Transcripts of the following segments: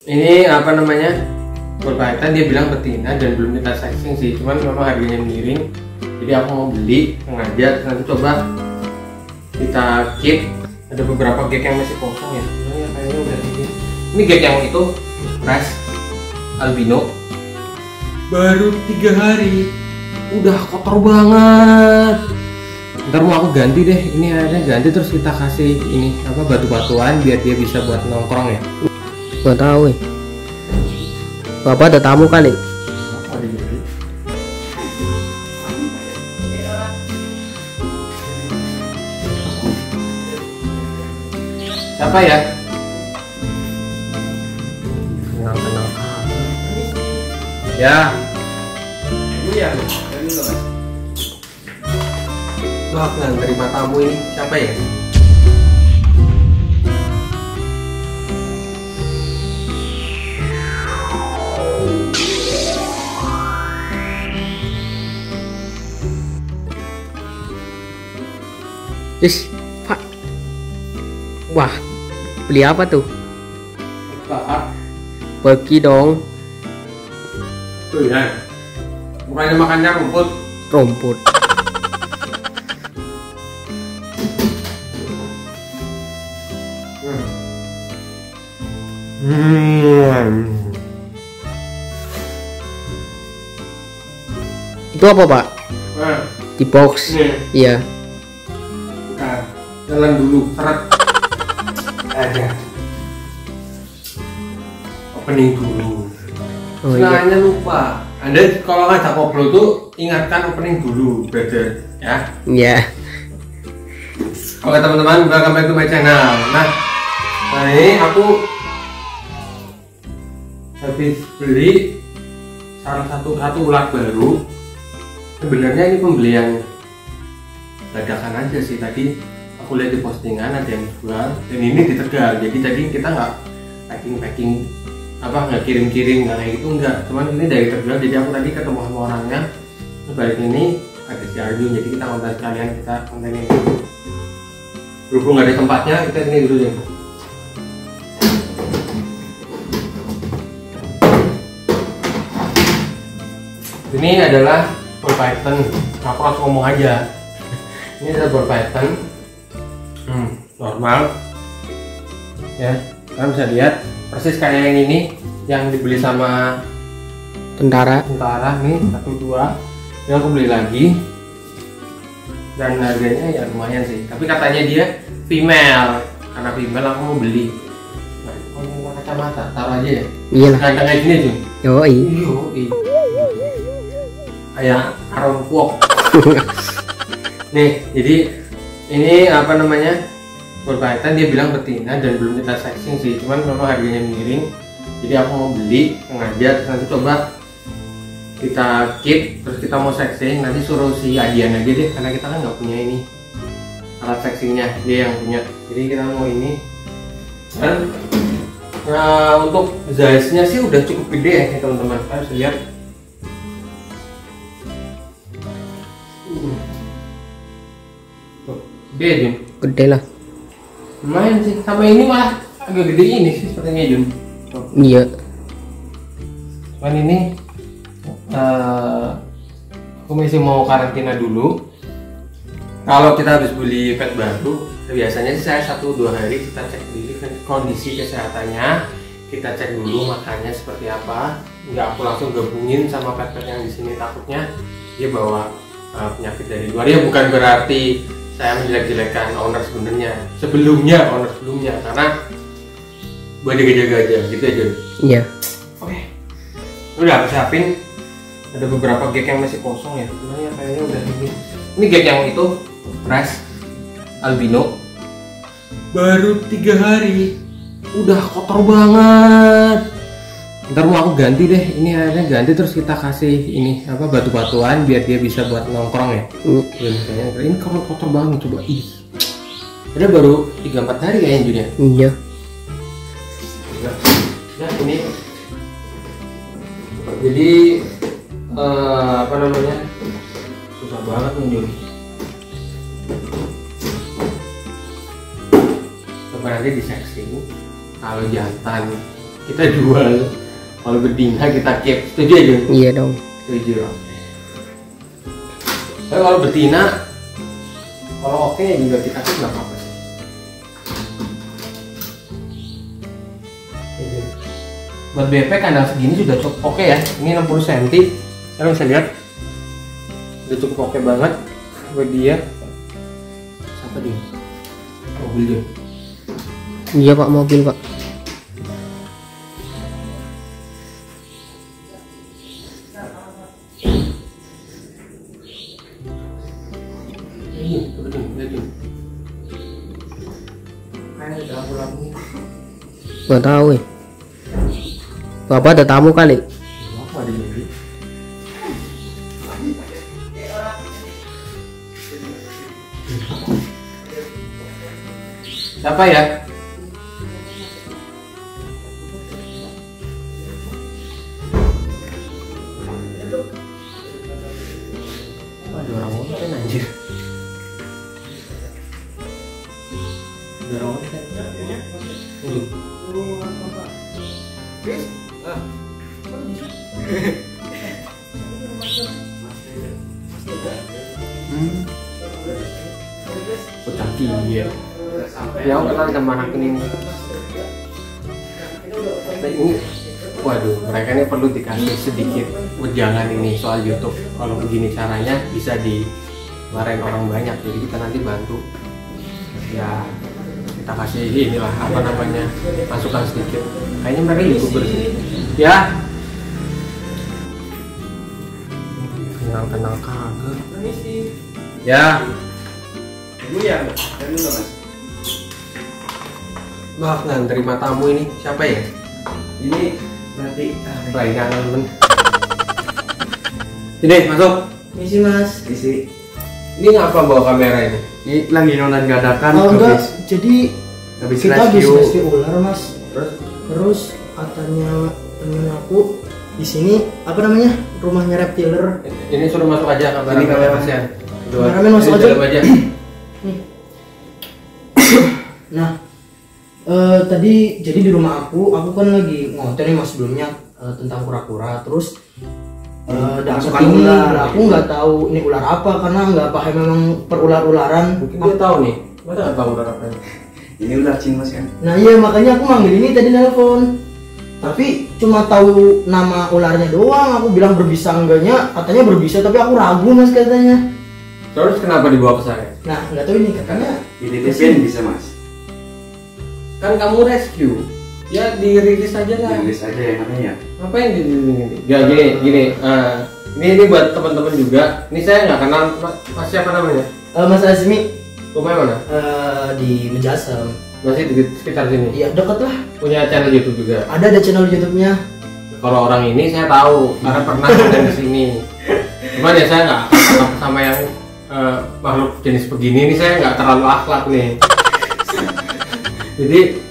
Ini apa namanya, berkaitan dia bilang betina dan belum kita sexing sih, cuman memang harganya miring. Jadi aku mau beli sengaja, nanti coba kita keep. Ada beberapa gag yang masih kosong ya, sebenarnya kayaknya udah ini gag yang itu fresh albino baru 3 hari udah kotor banget. Ntar mau aku ganti deh, ini airnya ganti, terus kita kasih ini apa, batu-batuan biar dia bisa buat nongkrong ya. Gak tahu ya. Bapak ada tamu kali. Siapa ya? Kenal-kenal. Ya. Iya. Tuh aku nggak terima tamu ini. Siapa ya? Pak. Wah, beli apa tuh? Pak. Pergi dong. Tuh ya. Bukannya makannya rumput. Rumput. Itu apa, Pak? Nah, Di box. nih. Iya. Nah, jalan dulu. Seret. Ada. Opening dulu. Oh iya. Soalnya lupa. Anda kalau ngajak ngobrol tuh ingatkan opening dulu, brother. Ya. Iya. Oke teman-teman, welcome back to my channel. Nah ini aku habis beli salah satu ulat baru. Sebenarnya ini pembelian dadakan aja sih. Tadi aku lihat di postingan ada yang jual, dan ini di Tegal. Jadi tadi kita nggak packing apa, nggak kirim nggak kayak gitu, nggak. Cuman ini dari Tegal. Jadi aku tadi ketemu sama orangnya. Balik ini ada si Arjun. Jadi kita konten sekalian, kita konten ini. Berhubung nggak ada tempatnya, kita ini dulu ya. Ini adalah ball python. Aku harus ngomong aja. Ini adalah ball python normal ya. Kalian bisa lihat persis kayak yang ini yang dibeli sama Tentara. nih, 1-2 yang aku beli lagi, dan harganya ya lumayan sih. Tapi katanya dia female, karena female aku mau beli. Nah, mau kacamata taruh aja ya. Iyalah. Ganteng kayak gini tuh. Yoi. Kayak Aaron Kwok. Nih, jadi ini apa namanya, berkaitan dia bilang betina dan belum kita sexing sih, cuman memang harganya miring. Jadi aku mau beli sengaja, terus nanti coba kita keep, terus kita mau sexing, nanti suruh si Adian aja deh, karena kita kan nggak punya ini alat sexingnya, dia yang punya. Jadi kita mau ini. Dan untuk size-nya sih udah cukup gede ya teman-teman. Harus lihat. Gede Jun. Gede lah. Lumayan sih, sama ini malah agak gede ini sih sepertinya Jun. Iya. Cuman ini aku masih mau karantina dulu. Kalau kita habis beli pet baru, biasanya sih saya 1-2 hari kita cek dulu kondisi kesehatannya, kita cek dulu makannya seperti apa. Nggak aku langsung gabungin sama pet-pet yang di sini, takutnya dia bawa penyakit dari luar. Ya bukan berarti saya menjelek-jelekan owner sebelumnya, karena buat jaga-jaga aja gitu ya Jun. Iya. Oke. Udah aku siapin. Ada beberapa gag yang masih kosong ya. Sebenarnya kayaknya udah ini. Ini gag yang itu fresh albino baru 3 hari udah kotor banget. Ntar mau aku ganti deh, ini airnya ganti, terus kita kasih ini apa, batu-batuan biar dia bisa buat nongkrong ya. Kayaknya ini kotor banget, coba ih. Ada baru 3-4 hari kayaknya Jun ya. Iya. Nah ini jadi apa namanya, susah banget menjuri. Coba nanti di sexing, kalau jantan kita jual, kalau betina kita keep. Setuju aja? Iya dong. Setuju. Tapi kalau betina, kalau oke juga kita keep nggak apa-apa sih. Buat BP kandang segini sudah cukup oke ya. Ini 60 cm. Kalian bisa lihat udah cukup oke banget buat dia. Siapa dia? Mobil dia. Iya pak, mobil pak. Ini lihatin. Kayak ada lampu-lampu. Nggak tahu ya. Bapak ada tamu kali. Apa dia ini? Siapa ya? Ada orang ngomong anjir. Ada orang ngomong. Kocaki ya. Ya aku kenal sama anak ini. Waduh, mereka ini perlu dikasih sedikit wejangan ini soal YouTube. Kalau begini caranya bisa dimarahin orang banyak. Jadi kita nanti bantu. Ya kita kasih inilah apa namanya, masukan sedikit. Kayaknya mereka YouTuber sih. Ya. Kenal kagak. Ya. Ibu ya, tadi udah mas. Maaf nggak terima tamu ini. Siapa ya? Ini nanti. Lainnya temen. Sini masuk. Misi mas. Misi. Ini ngapa bawa kamera ini? Ini lagi nonton dadakan. Oh enggak, jadi habis kita habis rescue. rescue ular mas. Terus katanya temen aku di sini apa namanya, rumahnya reptiler. Ini suruh masuk aja kamera. Ini kamera. kasihan. Kameramen masuk Ini aja. dalam aja. Nih. Nah, tadi jadi di rumah aku kan lagi ngonten nih mas sebelumnya tentang kura-kura. Terus dapet Masukan ini, ular. aku nggak tahu ini ular apa karena nggak paham memang perular-ularan. Mungkin dia tahu nih. Masa nggak tahu ular apa ini? Ini ular cing mas kan. Nah iya makanya aku manggil ini tadi nelpon. Tapi cuma tahu nama ularnya doang. Aku bilang berbisa enggaknya, katanya berbisa tapi aku ragu mas katanya. Terus kenapa dibawa ke saya? Nah nggak tahu ini katanya. Dititipin bisa mas. Kan kamu rescue. Ya dirilis aja lah. Tulis aja ya namanya. Ngapain gini? Ya gini. Ini buat teman-teman juga. Ini saya nggak kenal Mas siapa namanya? Mas Azmi Rumahnya mana? di Mejasem. Masih di sekitar sini. Iya deket lah. Punya channel YouTube juga. Ada channel YouTube-nya. Kalau orang ini saya tahu karena pernah ada di sini. Cuman ya saya nggak sama yang makhluk jenis begini ini saya nggak terlalu akhlak nih. Jadi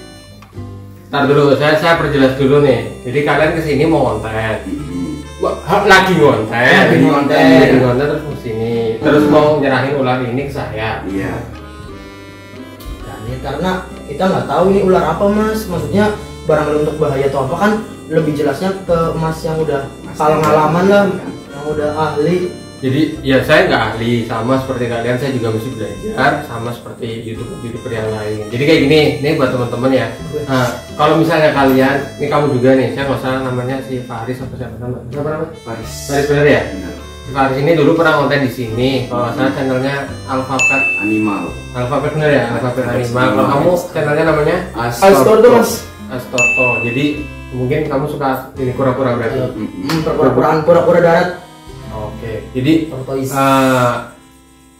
ntar dulu saya perjelas dulu nih. Jadi kalian kesini mau konten, lagi konten terus kesini, terus mau nyerahin ular ini ke saya. Iya. Dan ya, karena kita nggak tahu ini ular apa mas. Maksudnya barangkali untuk bahaya atau apa kan lebih jelasnya ke mas yang udah pengalaman lah, yang udah ahli. Jadi ya saya nggak ahli, sama seperti kalian saya juga mesti belajar, sama seperti youtuber yang lain. Jadi kayak gini, ini buat teman-teman ya. Nah, kalau misalnya kalian, ini kamu juga nih, saya nggak usah namanya si Faris apa siapa nama? Siapa namanya? Faris. Faris bener ya? Benar. Si Faris ini dulu pernah konten di sini. Kalau nggak salah channelnya Alphabet. Animal. Alphabet bener ya? Alphabet Animal. Kalau kamu channelnya namanya Astorto mas. Astorto. Jadi mungkin kamu suka ini kura-kura berarti. Pura-pura darat. Oke. Jadi Tortoise.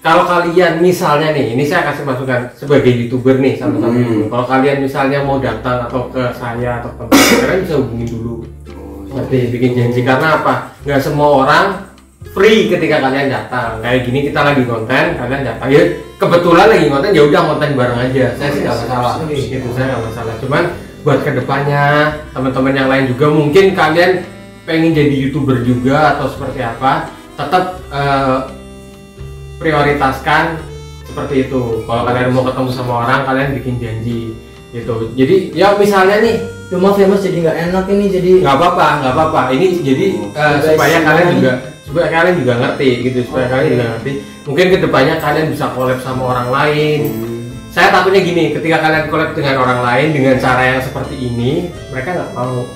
kalau kalian misalnya nih, ini saya kasih masukan sebagai YouTuber nih sama-sama. Kalau kalian misalnya mau datang atau ke saya atau ke tempat, kalian bisa hubungin dulu. Nanti bikin janji karena apa? Nggak semua orang free ketika kalian datang. Kayak gini kita lagi konten, kalian datang. Ya kebetulan lagi konten, ya udah konten bareng aja. Saya sih nggak masalah. Gitu saya nggak masalah. Cuman buat kedepannya teman-teman yang lain juga mungkin kalian pengen jadi YouTuber juga atau seperti apa, tetap prioritaskan seperti itu. Kalau kalian mau ketemu sama orang, kalian bikin janji. gitu. Jadi ya misalnya nih, Maaf ya mas, jadi nggak enak ini jadi. nggak apa-apa. Ini jadi supaya kalian juga ngerti gitu, supaya kalian juga ngerti. Mungkin kedepannya kalian bisa collab sama orang lain. Saya takutnya gini, ketika kalian collab dengan orang lain dengan cara yang seperti ini, mereka nggak mau.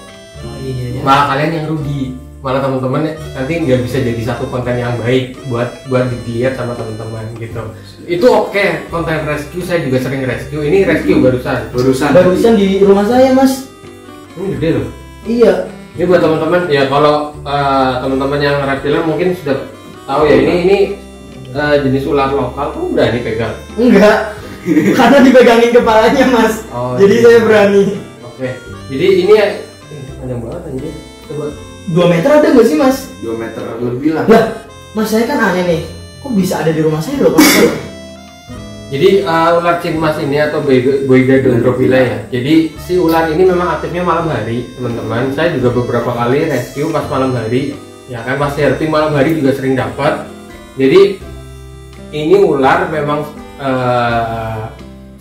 Iya. Malah kalian yang rugi. Malah teman-teman nanti nggak bisa jadi satu konten yang baik buat dilihat sama teman-teman gitu. Itu oke, konten rescue saya juga sering rescue. Ini rescue Barusan di rumah saya mas. Ini gede loh. Iya. Ini buat teman-teman ya, kalau teman-teman yang reptilan mungkin sudah tahu ya, ini jenis ular lokal. Kamu berani pegang? Enggak. Karena dipegangin kepalanya mas. Oh, jadi iya. saya berani. Oke. Jadi ini ya panjang banget anjir. Coba 2 meter ada nggak sih mas? 2 meter lebih lah. Lah, mas saya kan aneh nih. Kok bisa ada di rumah saya loh? Jadi ular cinmas ini atau Boiga dendrophila ya. Jadi si ular ini memang aktifnya malam hari, teman-teman. Saya juga beberapa kali rescue pas malam hari. Ya kan, pas herping malam hari juga sering dapat. Jadi ini ular memang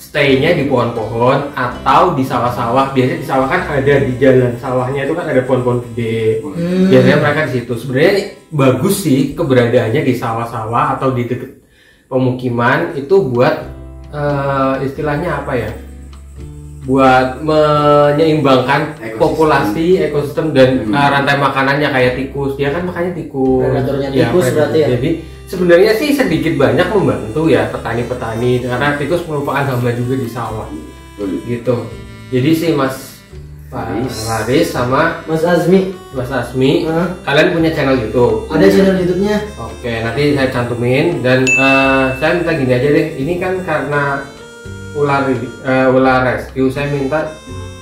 stay-nya di pohon-pohon atau di sawah-sawah. Biasanya di sawah kan ada, di jalan sawahnya itu kan ada pohon-pohon gede. Biasanya mereka di situ. Sebenarnya bagus sih keberadaannya di sawah-sawah atau di dekat pemukiman itu buat istilahnya apa ya? Buat menyeimbangkan populasi, ekosistem dan rantai makanannya kayak tikus. Dia kan makannya tikus. Predatornya tikus berarti ya. Jadi sebenarnya sih sedikit banyak membantu ya petani-petani karena tikus merupakan hama juga di sawah. Gitu. Jadi sih Mas Laris sama Mas Azmi, kalian punya channel YouTube? Ada channel YouTube-nya. Oke, nanti saya cantumin dan saya minta gini aja deh. Ini kan karena ular rescue, saya minta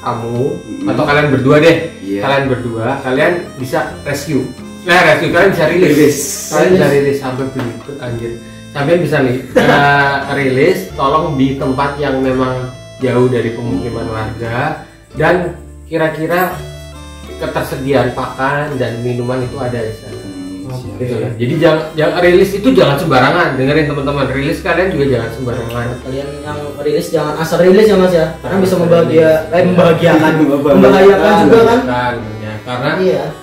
kamu atau kalian berdua deh. Kalian bisa rescue. Rescue kalian bisa rilis. Kalian bisa rilis sampai begitu anjir. Sampai bisa nih rilis, tolong di tempat yang memang jauh dari pemukiman warga dan kira-kira ketersediaan pakan dan minuman itu ada di sana. Gitu ya. Jadi jangan rilis itu jangan sembarangan. Dengerin teman-teman, rilis kalian juga jangan sembarangan. Kalian yang rilis jangan asal rilis ya Mas ya. Karena bisa membahagiakan juga kan. Ya, karena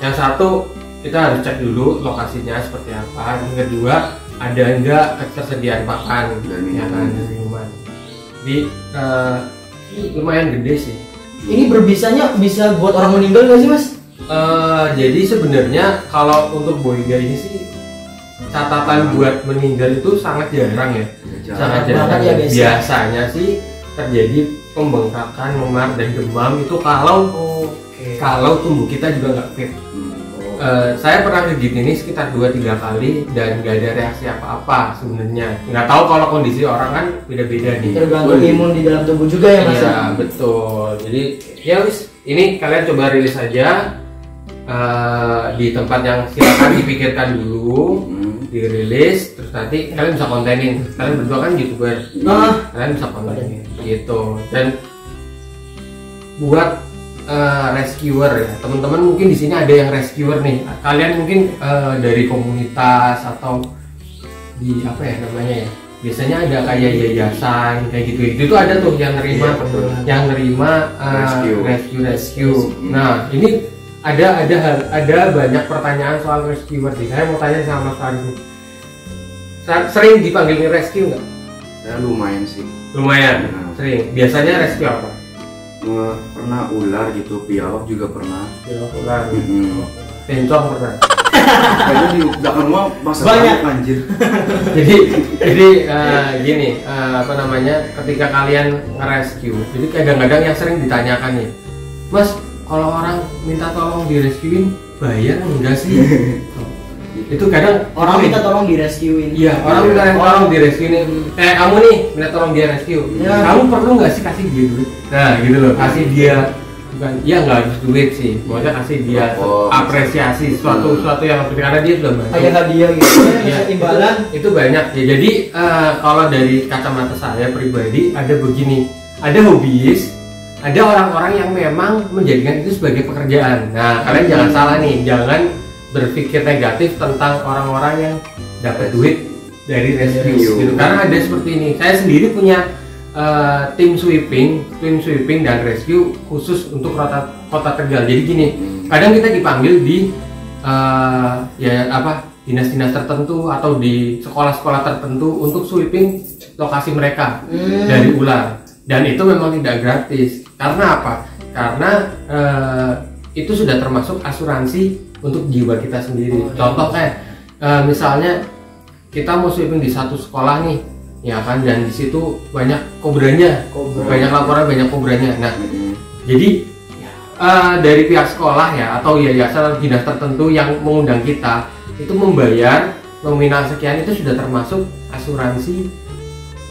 yang satu kita harus cek dulu lokasinya seperti apa. Yang kedua ada enggak ketersediaan pakan dan minuman. Jadi ini lumayan gede sih. Ini berbisanya bisa buat orang meninggal nggak sih Mas? Jadi sebenarnya kalau untuk Boiga ini sih catatan buat meninggal itu sangat jarang ya. Sangat jarang. Ya, biasanya sih terjadi pembengkakan, memar dan demam itu kalau tubuh kita juga nggak fit. Saya pernah digigit ini sekitar 2-3 kali dan nggak ada reaksi apa-apa sebenarnya. Nggak tahu kalau kondisi orang kan beda-beda nih. Tergantung imun di dalam tubuh juga ya Mas. Iya betul. Jadi ya wis, ini kalian coba rilis aja di tempat yang silakan dipikirkan dulu, dirilis, terus nanti kalian bisa kontenin. Kalian berdua kan YouTuber, kalian bisa kontenin gitu. Dan buat rescuer ya, teman-teman mungkin di sini ada yang rescuer nih. Kalian mungkin dari komunitas atau di apa ya namanya ya? Biasanya ada kayak yayasan kayak gitu. Itu ada tuh yang nerima, rescue. Nah ini ada banyak pertanyaan soal rescuer sih. Saya mau tanya sama Mas Faris nih. Sering dipanggil rescue nggak? Ya lumayan sih. Lumayan. Sering. Biasanya rescue apa? Pernah ular gitu, biawak juga pernah. Ular. Bencong pernah. Kayaknya di belakang rumah banyak anjir. jadi gini, apa namanya? Ketika kalian nge-rescue, jadi kadang-kadang yang sering ditanyakan nih, Mas, kalau orang minta tolong direscuein, bayar enggak sih? Itu kadang orang minta tolong direscuein. Iya, orang minta tolong direscuein. Kayak kamu nih minta tolong dia rescue. Kamu perlu nggak sih kasih dia duit? Nah, gitu loh, kasih dia bukan, ya nggak harus duit sih, maksudnya kasih dia apresiasi sesuatu yang karena dia sudah bantu. Kayak hadiah gitu, imbalan. Itu banyak ya. Jadi kalau dari kacamata saya pribadi ada begini, ada hobiis, ada orang-orang yang memang menjadikan itu sebagai pekerjaan. Nah, kalian jangan salah nih, jangan berpikir negatif tentang orang-orang yang dapat duit dari rescue gitu. Karena ada seperti ini. Saya sendiri punya tim sweeping dan rescue khusus untuk kota Tegal. Jadi gini, kadang kita dipanggil di dinas-dinas tertentu atau di sekolah-sekolah tertentu untuk sweeping lokasi mereka dari ular. Dan itu memang tidak gratis. Karena apa? Karena itu sudah termasuk asuransi untuk jiwa kita sendiri. Contoh misalnya kita mau sweeping di satu sekolah nih, ya kan, dan di situ banyak kobranya, banyak laporan banyak kobranya. Nah, jadi dari pihak sekolah ya atau yayasan dinas tertentu yang mengundang kita itu membayar nominal sekian, itu sudah termasuk asuransi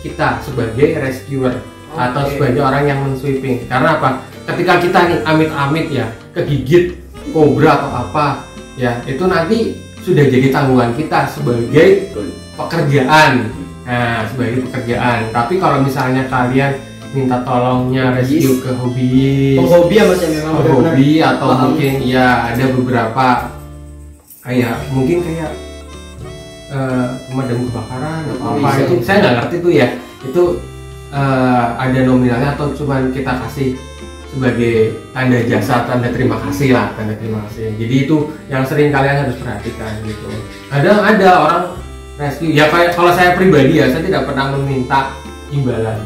kita sebagai rescuer atau sebagai orang yang men-sweeping. Karena apa? Ketika kita nih amit-amit ya kegigit kobra atau apa ya, itu nanti sudah jadi tanggungan kita sebagai pekerjaan. Nah, sebagai pekerjaan. Tapi kalau misalnya kalian minta tolongnya rescue ke hobi, penghobi ya Mas ya, memang hobi atau mungkin ya ada beberapa kayak mungkin kayak pemadam kebakaran atau apa itu saya nggak ngerti tuh ya, itu ada nominalnya atau cuman kita kasih sebagai tanda jasa, tanda terima kasih lah, tanda terima kasih. Jadi itu yang sering kalian harus perhatikan gitu. Kadang ada orang rescue ya, kayak kalau saya pribadi ya, saya tidak pernah meminta imbalan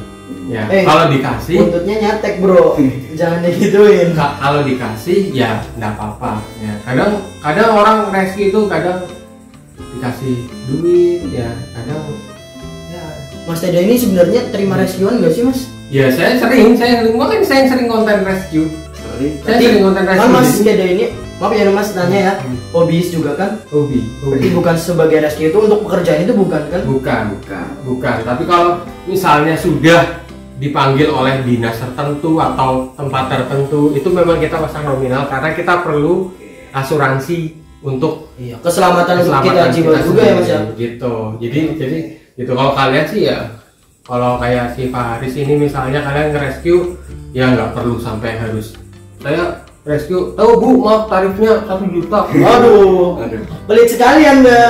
ya. Kalau dikasih buntutnya nyatek bro, jangan digituin. Kalau dikasih ya nggak apa-apa ya. Kadang orang rescue itu kadang dikasih duit ya, kadang ya. Mas Teda ini sebenarnya terima rescuean nggak sih Mas? Ya saya sering makanya saya sering konten rescue. Saya sering konten rescue. Mas Teda ini, maaf ya Mas tanya ya, hobis juga kan? Hobi. Berarti bukan sebagai rescue itu untuk pekerjaan itu bukan kan? Bukan. Tapi kalau misalnya sudah dipanggil oleh dinas tertentu atau tempat tertentu, itu memang kita pasang nominal karena kita perlu asuransi untuk keselamatan kita jiwa juga ya Mas ya. Gitu. Jadi gitu. Kalau kalian sih ya, kalau kayak si Pak Haris ini misalnya kalian nge-rescue ya nggak perlu sampai harus saya rescue, Bu maaf tarifnya 1 juta. Aduh. Pelit sekali Anda.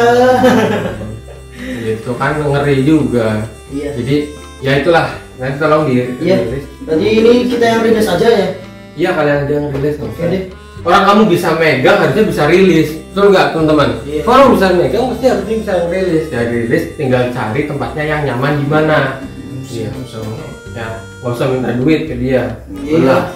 Gitu kan, ngeri juga. Iya. Jadi ya itulah, nanti tolong rilis. Jadi ini kita yang rilis aja ya. Iya, kalian aja yang rilis. Oke deh. Orang kamu bisa megang harusnya bisa rilis, betul nggak teman-teman? Iya. Kalau bisa megang pasti harusnya bisa rilis. Ya rilis, tinggal cari tempatnya yang nyaman di mana. Iya, so ya nggak usah minta duit ke dia. Iya.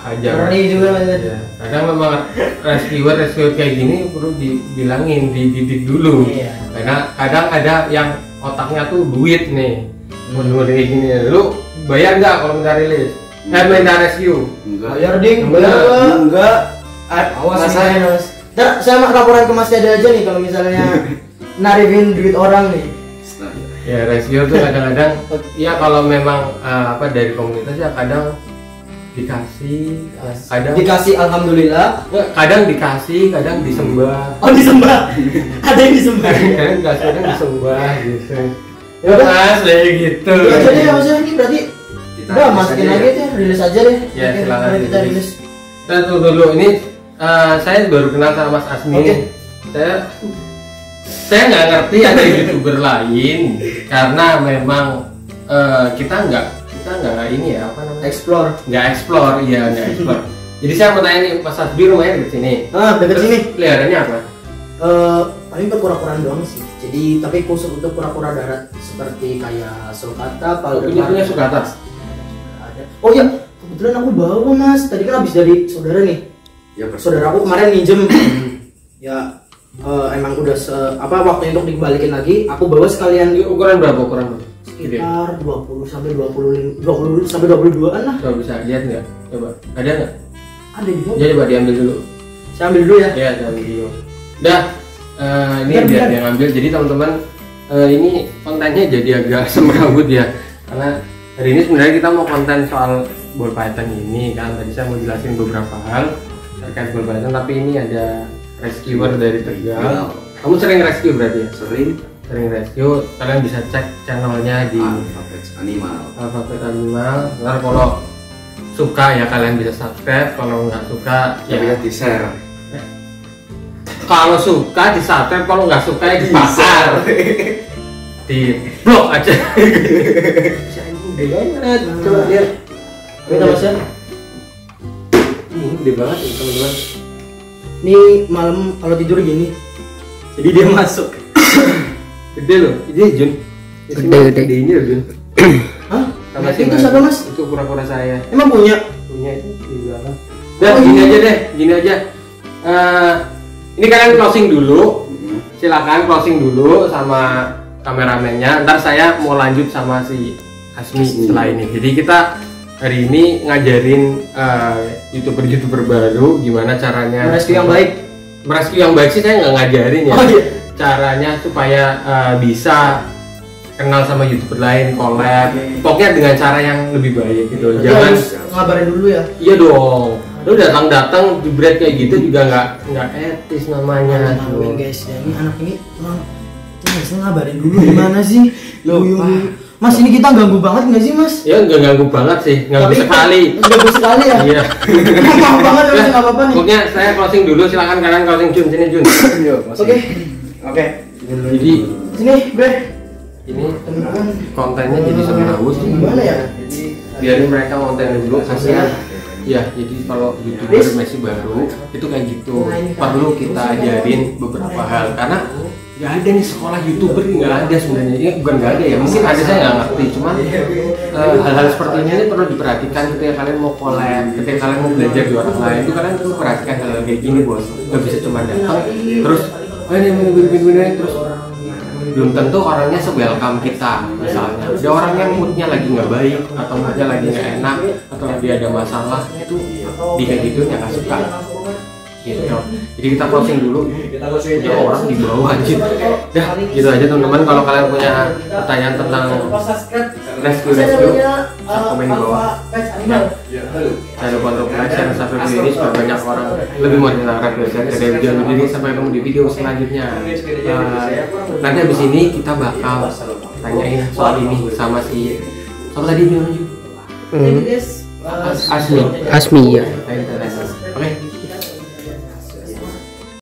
Hajar. Ngeri juga Mas. Ya, kadang memang rescuer kayak gini perlu dibilangin, dididik dulu. Iya. Karena kadang ada yang otaknya tuh duit nih. Mau kayak gini, lu bayar nggak kalau minta rilis? Minta rescue? Bayar ding, enggak. Awas saya Mas. Ntar saya laporan ke Mas Teda aja nih kalau misalnya narifin duit orang nih. Ya rescue tuh kadang-kadang ya kalau memang dari komunitas ya kadang dikasih, kadang dikasih alhamdulillah, kadang dikasih, kadang disembah. Oh disembah, ada yang disembah. Kadang dikasih, kadang disembah gitu. Ya Mas, kayak gitu. Ya jadi ya Mas ini berarti udah masukin aja deh, rilis aja deh. Ya silakan kita rilis. Kita tunggu dulu ini. Saya baru kenal sama Mas Asmi. Saya nggak ngerti ada YouTuber lain karena memang kita nggak ini ya, apa namanya, nggak explore. Jadi saya mau tanya nih, Mas Asmi rumahnya deket sini. Deket sini. Peliharannya apa? Paling kura-kuraan doang sih. Jadi tapi khusus untuk kura-kura darat seperti kayak sulcata, punya sulcata. Ada. Oh iya, kebetulan aku bawa Mas. Tadi kan habis dari saudara nih. Ya, saudara aku kemarin minjem. Ya emang udah waktu untuk dikembalikan lagi. Aku bawa sekalian. Ukuran berapa? Sekitar 20 sampai 22-an lah. Coba bisa lihat nggak? Coba. Ada nggak? Ada di bawah. Ya coba diambil dulu. Saya ambil dulu ya. Ya, diambil dulu. Dah. Ini biar dia ngambil. Jadi teman-teman, ini kontennya jadi agak semrawut ya. Karena hari ini sebenarnya kita mau konten soal ball python ini kan. Tadi saya mau jelasin beberapa hal terkait ball python, tapi ini ada rescuer dari Tegal. Kamu sering rescue berarti ya? Sering rescue. Kalian bisa cek channelnya di Alphabet Animal. Ntar kalau suka ya kalian bisa subscribe, kalau nggak suka ya bisa di share. Kalau suka di subscribe, kalau nggak suka ya dibakar, di blok aja. Gede banget. Coba lihat. Kita Mas ya. Ini gede banget ini teman-teman. Ini malam kalau tidur gini. Jadi dia masuk. Gede loh. Ini Jun. Gede. Ini loh Jun. Hah? Sama Nah, si itu Mas. siapa Mas? Itu kura-kura saya. Emang punya? Punya itu di dalam. Dah, Oh, gini iya. aja deh, gini aja. Ini kalian closing dulu. Silakan closing dulu sama kameramennya. Ntar saya mau lanjut sama si Asmi setelah ini. Jadi kita hari ini ngajarin youtuber baru gimana caranya Rescue yang baik. Merescue yang baik sih saya nggak ngajarin ya. Oh iya. Caranya supaya bisa kenal sama youtuber lain, collab. Pokoknya dengan cara yang lebih baik gitu. Berarti Jangan harus ngabarin dulu ya. iya dong. Lu datang jebret kayak gitu juga nggak etis namanya. Tahu guys, ya, ini anak ini emang harusnya ngabarin dulu gimana sih? Lupa. Mas ini kita ganggu banget nggak sih Mas? Ya nggak ganggu banget sih, ganggu sekali. Ganggu sekali ya? Iya. Maaf banget ya, nggak apa-apa nih. Pokoknya saya closing dulu, silakan kalian closing Jun, sini Jun. Oke, Jadi sini Bre. ini kontennya jadi semrawut. Gimana ya? Biarin mereka konten dulu, kasihan. Ya, jadi kalau youtuber masih baru itu kayak gitu, perlu kita ajarin beberapa hal karena nggak ada nih sekolah youtuber, nggak ada sebenarnya. Ini bukan nggak ada ya, mungkin ada saya nggak ngerti. Cuman hal-hal seperti ini perlu diperhatikan ketika kalian mau collab, ketika kalian mau belajar di orang lain itu kalian perlu perhatikan hal kayak gini bos. Nggak bisa cuma datang terus ini begini terus belum tentu orangnya se-welcome kita. Misalnya ada orang yang moodnya lagi nggak baik atau moodnya lagi nggak enak atau lagi ada masalah, itu di kayak gitu yang nggak suka gitu. Jadi kita closing dulu, punya orang di bawah anjir. Dah gitu aja teman-teman. Kalau kalian punya pertanyaan tentang rescue komen di bawah. Jangan lupa untuk like, share, dan subscribe video ini supaya banyak orang lebih mau tentang rescue. Jadi jangan lupa ini sampai ketemu di video selanjutnya. Nanti abis ini kita bakal tanyain soal ini sama siapa tadi namanya? Asmi. Asmi ya.